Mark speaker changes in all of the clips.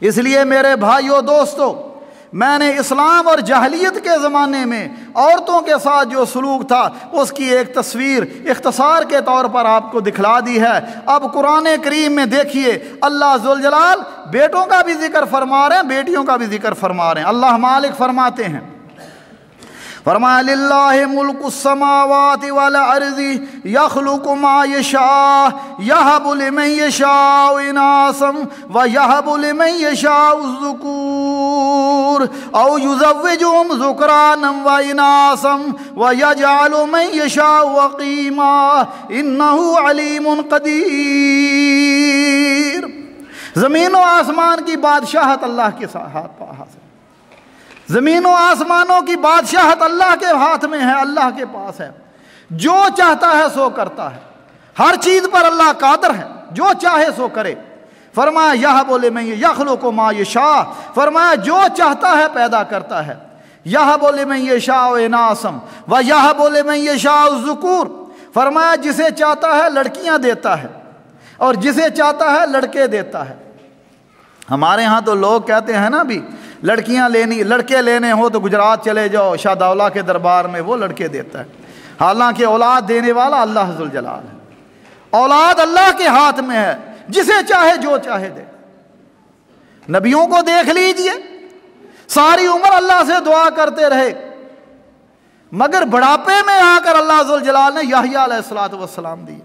Speaker 1: اس لیے میرے بھائیوں دوستو، میں نے اسلام اور جاہلیت کے زمانے میں عورتوں کے ساتھ جو سلوک تھا اس کی ایک تصویر اختصار کے طور پر آپ کو دکھلا دی ہے۔ اب قرآن کریم میں دیکھیے اللہ ذوالجلال بیٹوں کا بھی ذکر فرما رہے ہیں، بیٹیوں کا بھی ذکر فرما رہے ہیں۔ اللہ مالک فرماتے ہیں، فرمایا للہ ملک السماوات والارض یخلق ما یشاء یہب لمن یشاء اناثا ویہب لمن یشاء الذکور او یزوجہم ذکرانا واناثا ویجعل من یشاء عقیما انہ علیم قدیر۔ زمین و آسمان کی بادشاہت اللہ کے ہاتھ ہے، زمین و آسمانوں کی بادشاہت اللہ کے ہاتھ میں ہے، اللہ کے پاس ہے۔ جو چاہتا ہے سو کرتا ہے، ہر چیز پر اللہ قادر ہے، جو چاہے سو کرے۔ فرمایا یہب لمن یخلق ما یشاء، فرمایا جو چاہتا ہے پیدا کرتا ہے۔ یہب لمن یشاء اناثا ویہب لمن یشاء الذکور، فرمایا جسے چاہتا ہے لڑکیاں دیتا ہے اور جسے چاہتا ہے لڑکے دیتا ہے۔ ہمارے ہاں تو لوگ کہتے ہیں نا بھی لڑکیاں لینی، لڑکے لینے ہو تو گجرات چلے جاؤ، شاہ دولہ کے دربار میں وہ لڑکے دیتا ہے۔ حالانکہ اولاد دینے والا اللہ ذوالجلال ہے، اولاد اللہ کے ہاتھ میں ہے، جسے چاہے جو چاہے دے۔ نبیوں کو دیکھ لیجئے، ساری عمر اللہ سے دعا کرتے رہے، مگر بڑھاپے میں آ کر اللہ ذوالجلال نے یحییٰ علیہ السلام دی،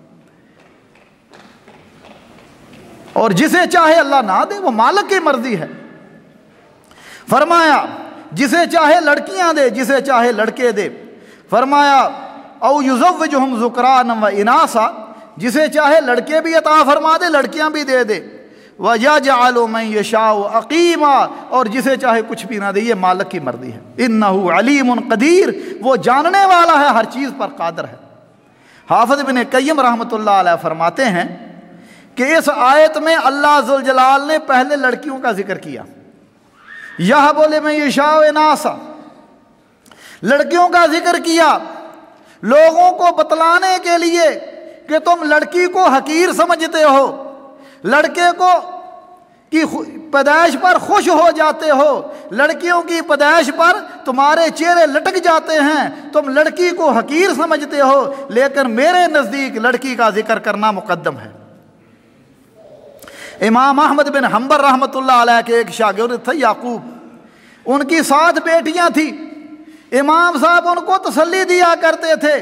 Speaker 1: اور جسے چاہے اللہ نہ دے، وہ مالک کی مرضی ہے۔ فرمایا جسے چاہے لڑکیاں دے، جسے چاہے لڑکے دے۔ فرمایا او یزوجہم ذکرانا و اناثا، جسے چاہے لڑکے بھی عطا فرما دے، لڑکیاں بھی دے دے۔ وَيَجْعَلُ مَن يَشَاءُ عَقِيمًا، اور جسے چاہے کچھ بھی نہ دے، یہ مالک کی مرضی ہے۔ اِنَّهُ عَلِيمٌ قَدِيرٌ، وہ جاننے والا ہے، ہر چیز پر قادر ہے۔ حافظ ابن قیم رحمۃ اللہ علیہ فرماتے ہیں کہ اس آیت میں اللہ ذوالجلال نے پہلے لڑکیوں کا ذکر کیا، یہب لمن یشاء اناثا، لڑکیوں کا ذکر کیا لوگوں کو بتلانے کے لیے کہ تم لڑکی کو حقیر سمجھتے ہو، لڑکے کو کی پیدائش پر خوش ہو جاتے ہو، لڑکیوں کی پیدائش پر تمہارے چہرے لٹک جاتے ہیں، تم لڑکی کو حقیر سمجھتے ہو، لیکن میرے نزدیک لڑکی کا ذکر کرنا مقدم ہے۔ امام احمد بن حنبل رحمۃ اللہ علیہ کے ایک شاگرد تھے یعقوب، ان کی 7 بیٹیاں تھیں۔ امام صاحب ان کو تسلی دیا کرتے تھے،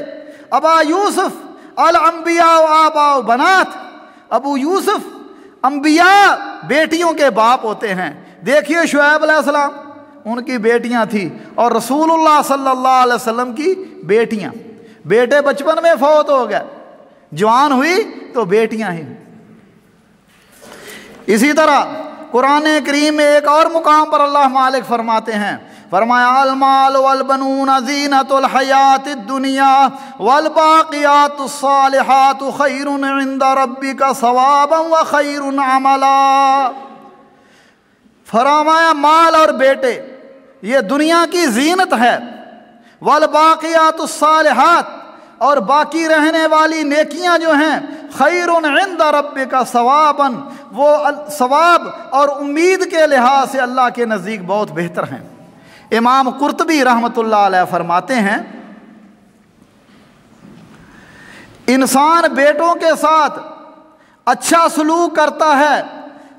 Speaker 1: ابا یوسف الانبیاء آباء بنات، ابو یوسف انبیاء بیٹیوں کے باپ ہوتے ہیں۔ دیکھیے شعیب علیہ السلام، ان کی بیٹیاں تھیں، اور رسول اللہ صلی اللہ علیہ وسلم کی بیٹیاں۔ بیٹے بچپن میں فوت ہو گئے، جوان ہوئی تو بیٹیاں ہی۔ اسی طرح قرآن کریم میں ایک اور مقام پر اللہ مالک فرماتے ہیں، فرمایا المال والبنون زینۃ الحیات الدنیا والباقیات الصالحات خیر عند ربک ثوابا وخیر عملا۔ فرمایا مال اور بیٹے یہ دنیا کی زینت ہے، والباقیات الصالحات، اور باقی رہنے والی نیکیاں جو ہیں، خیر عند ربک ثوابا، وہ ثواب اور امید کے لحاظ سے اللہ کے نزدیک بہت بہتر ہیں۔ امام قرطبی رحمۃ اللہ علیہ فرماتے ہیں انسان بیٹوں کے ساتھ اچھا سلوک کرتا ہے،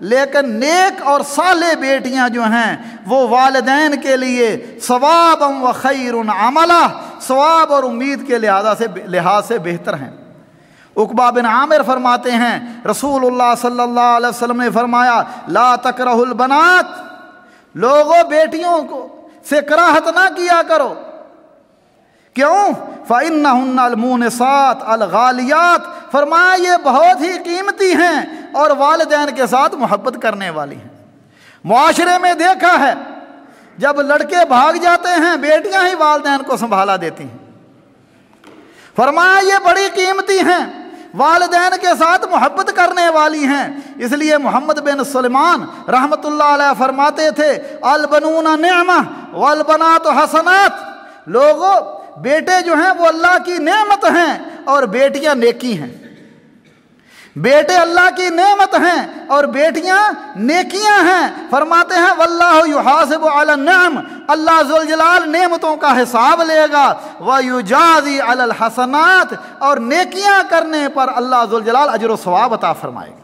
Speaker 1: لیکن نیک اور صالح بیٹیاں جو ہیں وہ والدین کے لیے ثوابا و خیر عملا، ثواب اور امید کے لحاظ سے بہتر ہیں۔ عقبہ بن عامر فرماتے ہیں رسول اللہ صلی اللہ علیہ وسلم نے فرمایا لا تکرہوا البنات، لوگوں بیٹیوں کو سے کراہت نہ کیا کرو، کیوں؟ فإنہن المونسات الغالیات، فرمایا یہ بہت ہی قیمتی ہیں اور والدین کے ساتھ محبت کرنے والی ہیں۔ معاشرے میں دیکھا ہے جب لڑکے بھاگ جاتے ہیں بیٹیاں ہی والدین کو سنبھالا دیتی ہیں۔ فرمایا یہ بڑی قیمتی ہیں، والدین کے ساتھ محبت کرنے والی ہیں۔ اس لیے محمد بن سلمان رحمۃ اللہ علیہ فرماتے تھے البنون نعمہ والبنات حسنات، لوگوں بیٹے جو ہیں وہ اللہ کی نعمت ہیں اور بیٹیاں نیکی ہیں۔ بیٹے اللہ کی نعمت ہیں اور بیٹیاں نیکیاں ہیں۔ فرماتے ہیں واللہ یحاسب علی النعم، اللہ ذوالجلال نعمتوں کا حساب لے گا، ویجازی علی الحسنات، اور نیکیاں کرنے پر اللہ ذوالجلال اجر و ثواب عطا فرمائے گا۔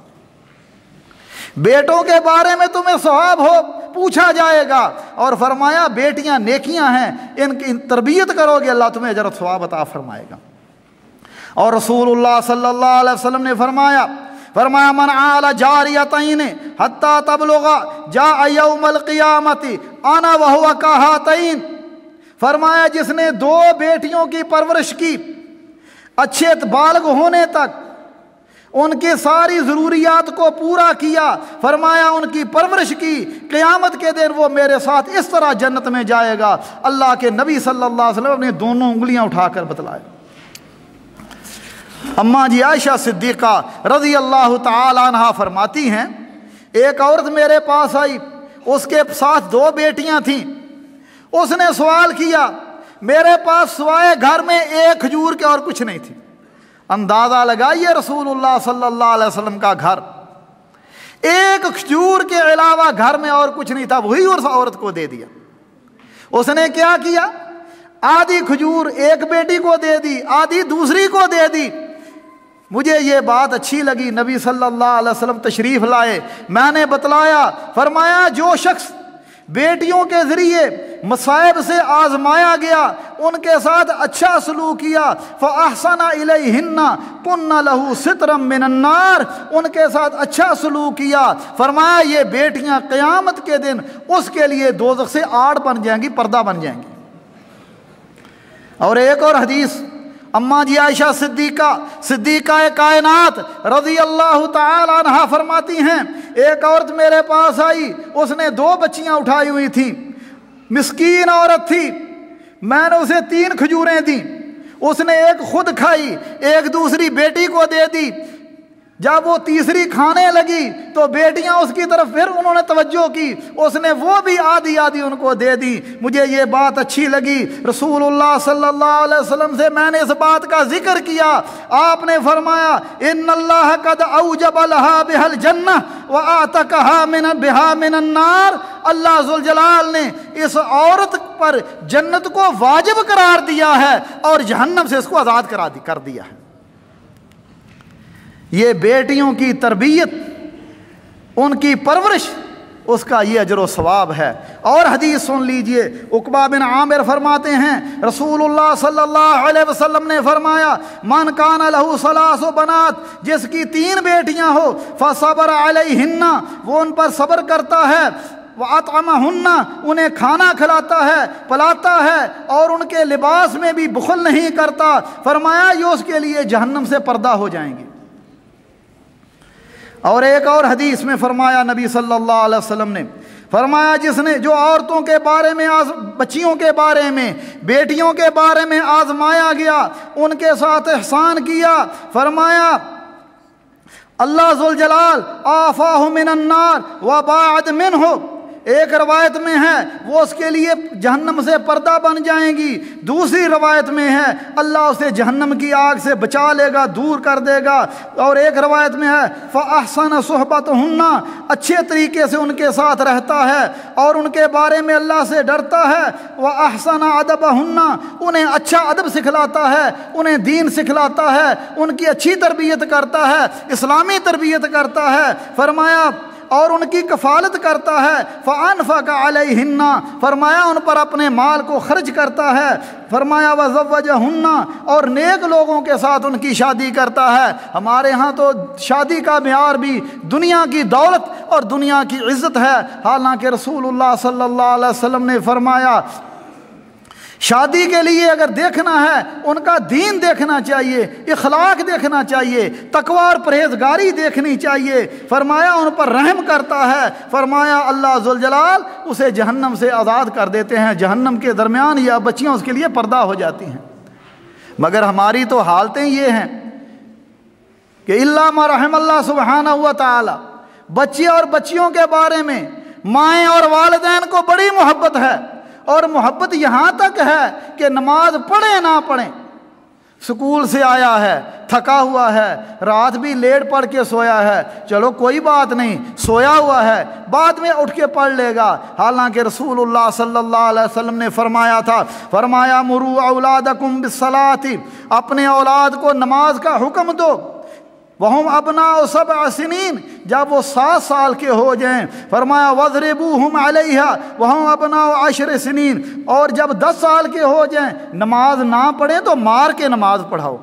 Speaker 1: بیٹوں کے بارے میں تمہیں ثواب ہو پوچھا جائے گا، اور فرمایا بیٹیاں نیکیاں ہیں، ان کی تربیت کرو گے اللہ تمہیں اجر و ثواب عطا فرمائے گا۔ اور رسول اللہ صلی اللہ علیہ وسلم نے فرمایا من عال جاریتین حتی تبلغ جاء یوم القیامت انا وہو کہاتین، فرمایا جس نے 2 بیٹیوں کی پرورش کی اچھے بالغ ہونے تک، ان کی ساری ضروریات کو پورا کیا، فرمایا ان کی پرورش کی، قیامت کے دن وہ میرے ساتھ اس طرح جنت میں جائے گا۔ اللہ کے نبی صلی اللہ علیہ وسلم نے دونوں انگلیاں اٹھا کر بتلایا۔ اماں جی عائشہ صدیقہ رضی اللہ تعالی عنہا فرماتی ہیں ایک عورت میرے پاس آئی، اس کے ساتھ 2 بیٹیاں تھیں، اس نے سوال کیا، میرے پاس سوائے گھر میں 1 کھجور کے اور کچھ نہیں تھی۔ اندازہ لگائیے رسول اللہ صلی اللہ علیہ وسلم کا گھر، 1 کھجور کے علاوہ گھر میں اور کچھ نہیں تھا، وہی اس عورت کو دے دیا۔ اس نے کیا کیا؟ آدھی کھجور ایک بیٹی کو دے دی، آدھی دوسری کو دے دی۔ مجھے یہ بات اچھی لگی، نبی صلی اللہ علیہ وسلم تشریف لائے، میں نے بتلایا، فرمایا جو شخص بیٹیوں کے ذریعے مصائب سے آزمایا گیا، ان کے ساتھ اچھا سلوک کیا، فَأَحْسَنَ إِلَيْهِنَّ كُنَّ لَهُ سِتْرًا مِّنَ النَّارِ، ان کے ساتھ اچھا سلوک کیا، فرمایا یہ بیٹیاں قیامت کے دن اس کے لیے دوزخ سے آڑ بن جائیں گی، پردہ بن جائیں گی۔ اور ایک اور حدیث اماں جی عائشہ صدیقہ کائنات رضی اللہ تعالی عنہا فرماتی ہیں ایک عورت میرے پاس آئی، اس نے 2 بچیاں اٹھائی ہوئی تھیں، مسکین عورت تھی، میں نے اسے 3 کھجوریں دیں، اس نے 1 خود کھائی، 1 دوسری بیٹی کو دے دی۔ جب وہ تیسری کھانے لگی تو بیٹیاں اس کی طرف پھر انہوں نے توجہ کی، اس نے وہ بھی آدھی آدھی ان کو دے دی۔ مجھے یہ بات اچھی لگی، رسول اللہ صلی اللہ علیہ وسلم سے میں نے اس بات کا ذکر کیا، آپ نے فرمایا ان اللہ قد اوجب لها بها الجنہ واعتقها بها من النار، اللہ ذوالجلال نے اس عورت پر جنت کو واجب قرار دیا ہے اور جہنم سے اس کو آزاد کر دیا ہے۔ یہ بیٹیوں کی تربیت، ان کی پرورش، اس کا یہ اجر و ثواب ہے۔ اور حدیث سن لیجئے، عقبہ بن عامر فرماتے ہیں رسول اللہ صلی اللہ علیہ وسلم نے فرمایا من کان لہ 3 بنات، جس کی 3 بیٹیاں ہو، فصبر علیہن، وہ ان پر صبر کرتا ہے، وَأَطْعَمَهُنَّ، انہیں کھانا کھلاتا ہے، پلاتا ہے، اور ان کے لباس میں بھی بخل نہیں کرتا، فرمایا یہ اس کے لیے جہنم سے پردہ ہو جائیں گے۔ اور ایک اور حدیث میں فرمایا نبی صلی اللہ علیہ وسلم نے فرمایا جس نے جو عورتوں کے بارے میں بچیوں کے بارے میں بیٹیوں کے بارے میں آزمایا گیا ان کے ساتھ احسان کیا، فرمایا اللہ ذوالجلال آفاہ من النار وباعد منہ، ایک روایت میں ہے وہ اس کے لیے جہنم سے پردہ بن جائیں گی، دوسری روایت میں ہے اللہ اسے جہنم کی آگ سے بچا لے گا، دور کر دے گا، اور ایک روایت میں ہے فَأَحْسَنَ صُحْبَتُهُنَّ، اچھے طریقے سے ان کے ساتھ رہتا ہے اور ان کے بارے میں اللہ سے ڈرتا ہے، وَأَحْسَنَ أَدَبَهُنَّ، انہیں اچھا ادب سکھلاتا ہے، انہیں دین سکھلاتا ہے، ان کی اچھی تربیت کرتا ہے، اسلامی تربیت کرتا ہے، فرمایا اور ان کی کفالت کرتا ہے، فَأَنفَقَ عَلَيْهِنَّ، فرمایا ان پر اپنے مال کو خرچ کرتا ہے، فرمایا وَزَوَّجَهُنَّ، اور نیک لوگوں کے ساتھ ان کی شادی کرتا ہے۔ ہمارے ہاں تو شادی کا معیار بھی دنیا کی دولت اور دنیا کی عزت ہے، حالانکہ رسول اللہ صلی اللہ علیہ وسلم نے فرمایا شادی کے لیے اگر دیکھنا ہے ان کا دین دیکھنا چاہیے، اخلاق دیکھنا چاہیے، تقوی اور پرہیزگاری دیکھنی چاہیے، فرمایا ان پر رحم کرتا ہے، فرمایا اللہ ذوالجلال اسے جہنم سے آزاد کر دیتے ہیں، جہنم کے درمیان یا بچیاں اس کے لیے پردہ ہو جاتی ہیں۔ مگر ہماری تو حالتیں یہ ہیں کہ الا ما رحم اللہ سبحانہ و تعالی، بچے اور بچیوں کے بارے میں مائیں اور والدین کو بڑی محبت ہے، اور محبت یہاں تک ہے کہ نماز پڑھیں نہ پڑھیں، سکول سے آیا ہے، تھکا ہوا ہے، رات بھی لیٹ پڑھ کے سویا ہے، چلو کوئی بات نہیں، سویا ہوا ہے، بعد میں اٹھ کے پڑھ لے گا۔ حالانکہ رسول اللہ صلی اللہ علیہ وسلم نے فرمایا تھا، فرمایا مروا اولادکم بالصلاۃ، اپنے اولاد کو نماز کا حکم دو، وہم ابناء 7 سنین، جب وہ 7 سال کے ہو جائیں، فرمایا وَاضْرِبُوهُمْ عَلَيْهَا وَهُمْ أَبْنَاءُ 10 سنین، اور جب 10 سال کے ہو جائیں نماز نہ پڑھیں تو مار کے نماز پڑھاؤ۔